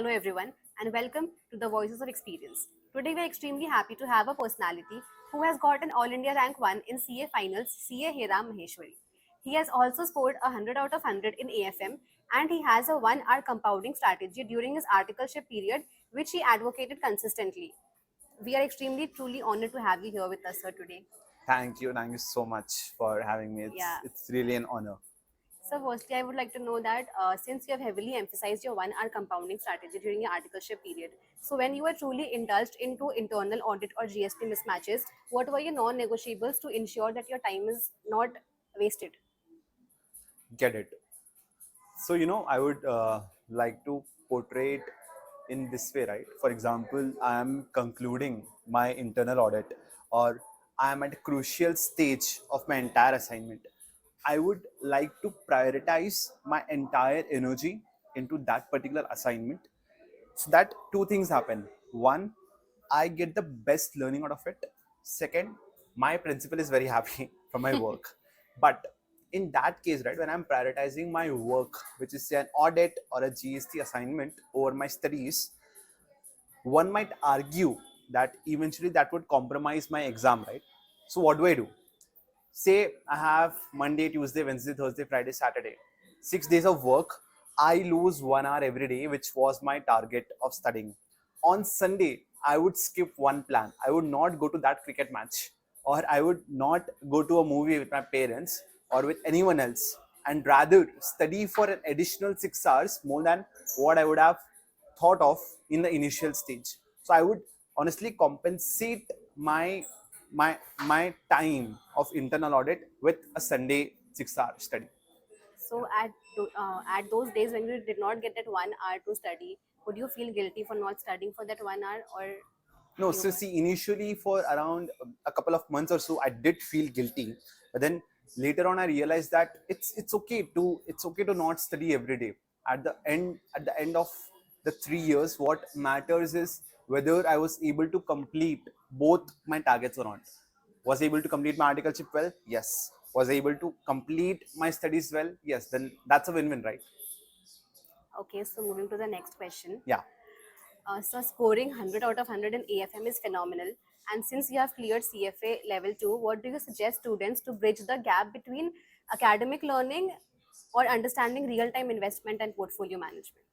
Hello, everyone, and welcome to the Voices of Experience. Today, we are extremely happy to have a personality who has got an All India rank 1 in CA finals, CA Heramb Maheshwari. He has also scored 100 out of 100 in AFM, and he has a 1 hour compounding strategy during his articleship period, which he advocated consistently. We are extremely, truly honored to have you here with us, sir, today. Thank you. Thank you so much for having me. It's Yeah. it's really an honor. So, firstly, I would like to know that since you have heavily emphasized your 1 hour compounding strategy during your articleship period, so when you were truly indulged into internal audit or GST mismatches, what were your non negotiables to ensure that your time is not wasted? Get it. So I would like to portray it in this way, right? For example, I am concluding my internal audit, or I am at a crucial stage of my entire assignment. I would like to prioritize my entire energy into that particular assignment, so that two things happen. One, I get the best learning out of it. Second, my principal is very happy from my work. But in that case, right, when I'm prioritizing my work, which is say an audit or a GST assignment over my studies, one might argue that eventually that would compromise my exam, right? So what do? Say I have Monday, Tuesday, Wednesday, Thursday, Friday, Saturday, 6 days of work. I lose 1 hour every day, which was my target of studying. On Sunday, I would skip one plan. I would not go to that cricket match, or I would not go to a movie with my parents or with anyone else, and rather study for an additional 6 hours more than what I would have thought of in the initial stage. So I would honestly compensate my time of internal audit with a Sunday 6 hour study. So, at those days when you did not get that 1 hour to study, would you feel guilty for not studying for that 1 hour, or No, you so were? see, initially for around a couple of months or so, I did feel guilty, but then later on, I realized that it's okay to not study every day. At the end of the 3 years, what matters is whether I was able to complete both my targets or not. Was able to complete my articleship well? Yes. Was able to complete my studies well? Yes. Then that's a win-win, right? Okay, so moving to the next question. Yeah. So scoring 100 out of 100 in AFM is phenomenal. And since you have cleared CFA level 2, what do you suggest students to bridge the gap between academic learning or understanding real-time investment and portfolio management?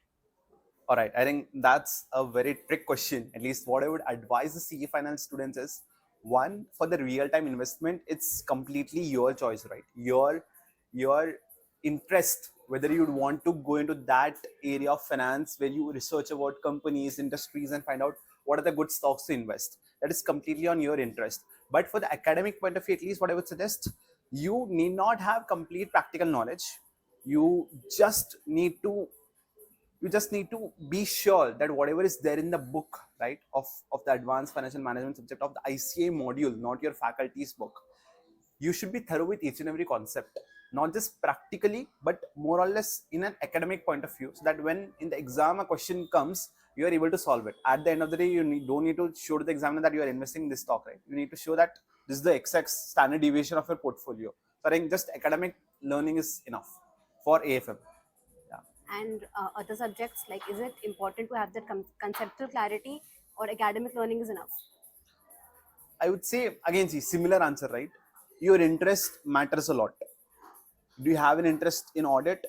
All right, I think that's a very trick question. At least what I would advise the CE finance students is, one, for the real-time investment, it's completely your choice, right? Your interest, whether you'd want to go into that area of finance where you research about companies, industries, and find out what are the good stocks to invest. That is completely on your interest. But for the academic point of view, at least what I would suggest, you need not have complete practical knowledge. You just need to you just need to be sure that whatever is there in the book, right, of the advanced financial management subject of the ICA module, not your faculty's book, you should be thorough with each and every concept, not just practically but more or less in an academic point of view, so that when in the exam a question comes, you are able to solve it. At the end of the day, don't need to show to the examiner that you are investing in this stock, right? You need to show that this is the XX standard deviation of your portfolio. So I think just academic learning is enough for AFM. Yeah. And other subjects, like is it important to have that conceptual clarity or academic learning is enough? I would say again, see, similar answer, right? Your interest matters a lot. Do you have an interest in audit?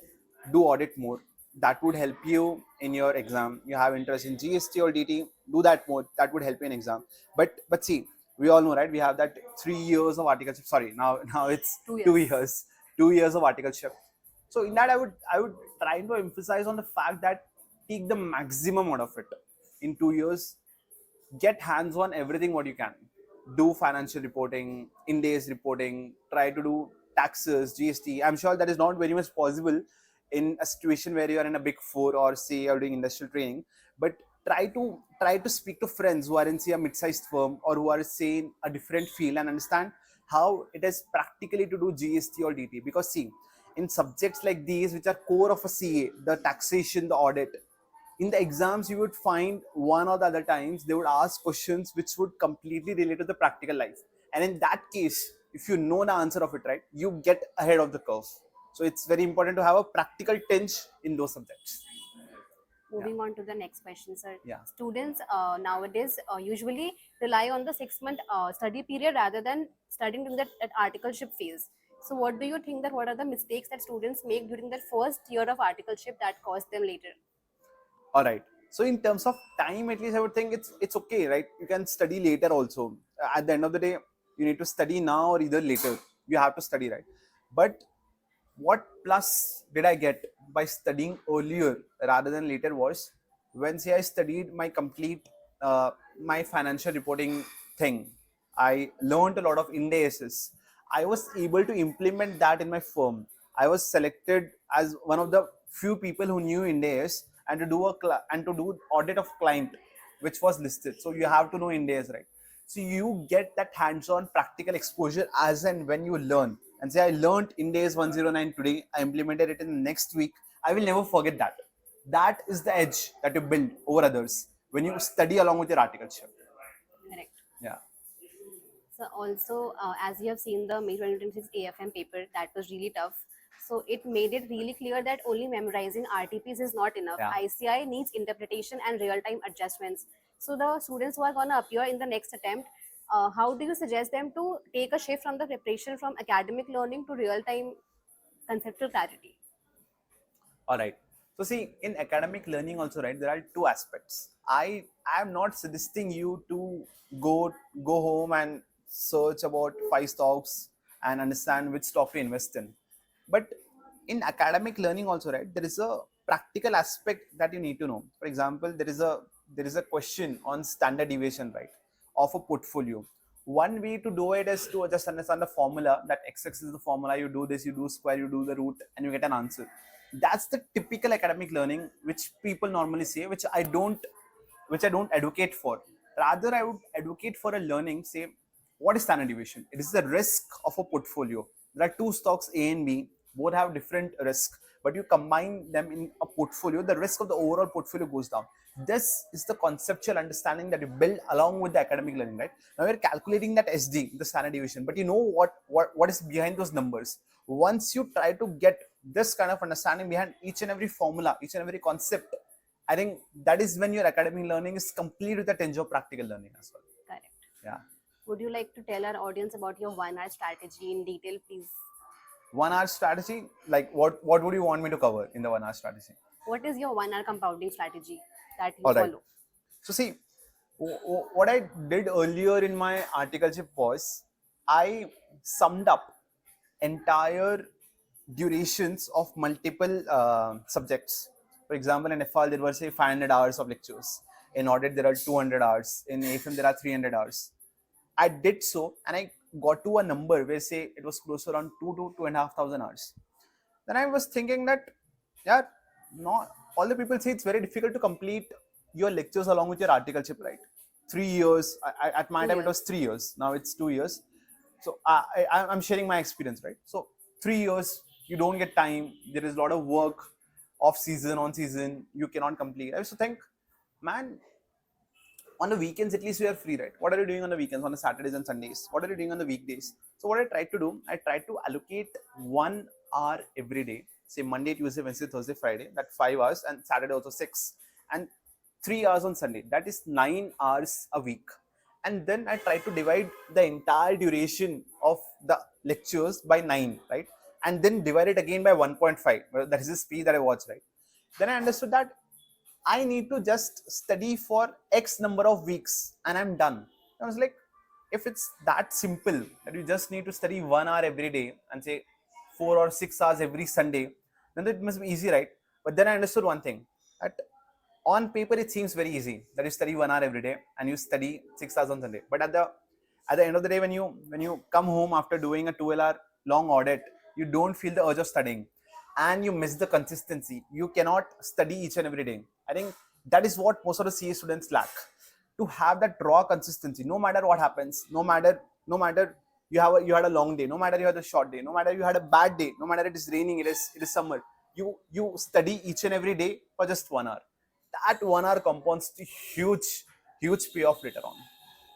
Do audit more. That would help you in your exam. You have interest in GST or DT, do that more. That would help you in exam. But see, we all know, right? We have that 3 years of articleship. Sorry, now it's 2 years. 2 years. 2 years of articleship. So in that, I would try to emphasize on the fact that take the maximum out of it. In 2 years, get hands on everything what you can. Do financial reporting, in days reporting, try to do taxes, GST. I'm sure that is not very much possible in a situation where you are in a big four, or say you're doing industrial training. But try to speak to friends who are in, say, a mid-sized firm, or who are, say, in a different field, and understand how it is practically to do GST or DT. Because see, in subjects like these, which are core of a CA, the taxation, the audit, in the exams you would find one or the other times they would ask questions which would completely relate to the practical life, and in that case, if you know the answer of it, right, you get ahead of the curve. So it's very important to have a practical tinge in those subjects. Moving on to the next question, sir. Yeah. Students nowadays usually rely on the 6 month study period rather than studying during that articleship phase. So, what do you think that what are the mistakes that students make during their first year of articleship that cost them later? All right. So in terms of time, at least I would think it's okay, right? You can study later also. At the end of the day, you need to study now or either later. You have to study, right? But what plus did I get by studying earlier rather than later was when say I studied my complete my financial reporting thing. I learned a lot of Ind ASs. I was able to implement that in my firm. I was selected as one of the few people who knew Ind AS and to do and to do audit of client, which was listed. So you have to know Ind AS, right? So you get that hands-on practical exposure as and when you learn. And say I learned Ind AS 109 today, I implemented it in the next week. I will never forget that. That is the edge that you build over others when you study along with your articleship. Correct. Yeah. So also, as you have seen the May 2026 AFM paper, that was really tough. So it made it really clear that only memorizing RTPs is not enough. Yeah. ICI needs interpretation and real-time adjustments. So the students who are going to appear in the next attempt, how do you suggest them to take a shift from the preparation from academic learning to real-time conceptual clarity? All right. So see, in academic learning also, right, there are two aspects. I am not suggesting you to go home and search about 5 stocks and understand which stock to invest in. But in academic learning also, right, there is a practical aspect that you need to know. For example, there is a question on standard deviation, right, of a portfolio. One way to do it is to just understand the formula that x is the formula. You do this, you do square, you do the root, and you get an answer. That's the typical academic learning which people normally say, which I don't advocate for. Rather, I would advocate for a learning, say, what is standard deviation? It is the risk of a portfolio. There are two stocks A and B, both have different risk, but you combine them in a portfolio, the risk of the overall portfolio goes down. This is the conceptual understanding that you build along with the academic learning, right? Now you're calculating that SD, the standard deviation, but you know what is behind those numbers. Once you try to get this kind of understanding behind each and every formula, each and every concept, I think that is when your academic learning is complete with a tinge of practical learning as well. Correct. Yeah. Would you like to tell our audience about your 1 hour strategy in detail, please? 1 hour strategy, like what would you want me to cover in the 1 hour strategy? What is your 1 hour compounding strategy that you All right. follow? So see, what I did earlier in my articleship was I summed up entire durations of multiple subjects. For example, in FL there were say 500 hours of lectures. In audit there are 200 hours. In AFM there are 300 hours. I did so and I got to a number where say it was close to around 2,500 hours. Then I was thinking that, yeah, not all the people say it's very difficult to complete your lectures along with your articleship, right? 3 years. At my time, it was 3 years. Now it's 2 years. So I'm sharing my experience, right? So 3 years, you don't get time. There is a lot of work off season, on season. You cannot complete. I used to think, man, on the weekends at least we are free, right? What are you doing on the weekends, on the Saturdays and Sundays? What are you doing on the weekdays? So what I tried to do, I tried to allocate 1 hour every day, say Monday, Tuesday, Wednesday, Thursday, Friday, that 5 hours, and Saturday also 6, and 3 hours on Sunday. That is 9 hours a week. And then I tried to divide the entire duration of the lectures by 9, right? And then divide it again by 1.5. That is the speed that I watched, right? Then I understood that I need to just study for X number of weeks and I'm done. I was like, if it's that simple that you just need to study 1 hour every day and say 4 or 6 hours every Sunday, then it must be easy, right? But then I understood one thing, that on paper it seems very easy that you study 1 hour every day and you study 6 hours on Sunday. But at the end of the day, when you come home after doing a 12-hour long audit, you don't feel the urge of studying and you miss the consistency. You cannot study each and every day. I think that is what most of the CA students lack. To have that raw consistency, no matter what happens, no matter you had a long day, no matter you had a short day, no matter you had a bad day, no matter it is raining, it is summer. You study each and every day for just 1 hour. That 1 hour compounds to huge payoff later on.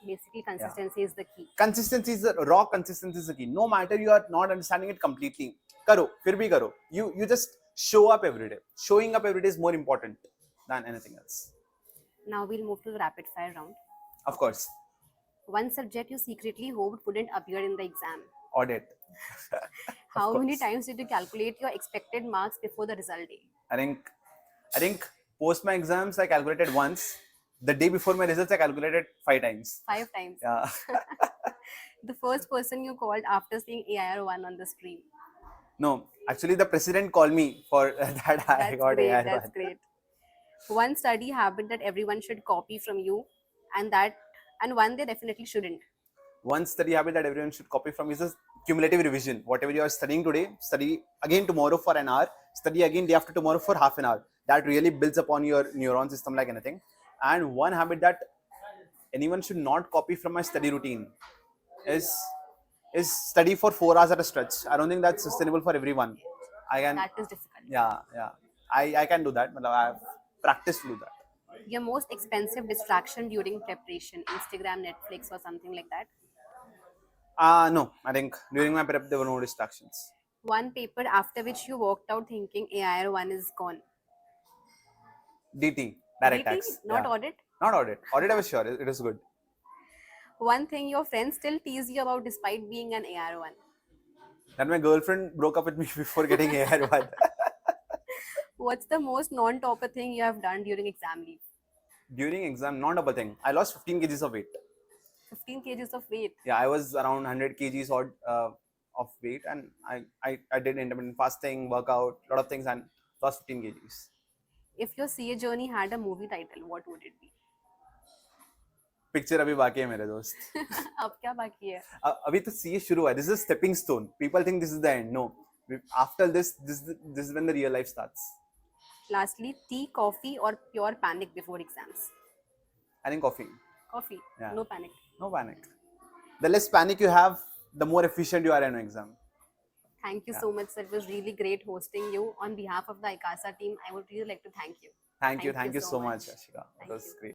Basically, consistency is the key. Consistency is the raw consistency is the key. No matter you are not understanding it completely, karo, fir bhi karo. You just show up every day. Showing up every day is more important than anything else. Now we'll move to the rapid fire round. Of course, One subject you secretly hoped wouldn't appear in the exam. audit. Of How many course. times did you calculate your expected marks before the result day? I think post my exams I calculated once. The day before my results I calculated 5 times. 5 times. Yeah. The first person you called after seeing AIR1 on the screen. No, actually the president called me for that I That's got great. AR That's one. great. One study habit that everyone should copy from you, and one they definitely shouldn't. One study habit that everyone should copy from is a cumulative revision. Whatever you are studying today, study again tomorrow for an hour, study again day after tomorrow for half an hour. That really builds upon your neuron system like anything. And one habit that anyone should not copy from my study routine is study for 4 hours at a stretch. I don't think that's sustainable for everyone. I can, That is difficult. yeah. I can do that, but I have practiced to do that. Your most expensive distraction during preparation, Instagram, Netflix, or something like that. No, I think during my prep there were no distractions. One paper after which you walked out thinking AIR1 is gone. DT, direct DT, tax. not Yeah. audit. Not audit. Audit I was sure it is good. One thing your friends still tease you about despite being an AR1. That my girlfriend broke up with me before getting AR1. What's the most non-topper thing you have done during exam leave? During exam, not a thing. I lost 15 kgs of weight. 15 kgs of weight. Yeah, I was around 100 kgs odd of weight, and I did intermittent fasting, workout, lot of things, and lost 15 kgs. If your CA journey had a movie title, what would it be? Picture अभी बाकी है मेरे दोस्त. अब क्या बाकी है? अभी तो सीए शुरू है. This is a stepping stone. People think this is the end. No. After this is when the real life starts. Lastly, tea, coffee, or pure panic before exams? I think coffee. Coffee. Yeah. No panic. No panic. The less panic you have, the more efficient you are in an exam. Thank you so much, sir. It was really great hosting you. On behalf of the ICASA team, I would really like to thank you. Thank you so much, Ashika. It was great.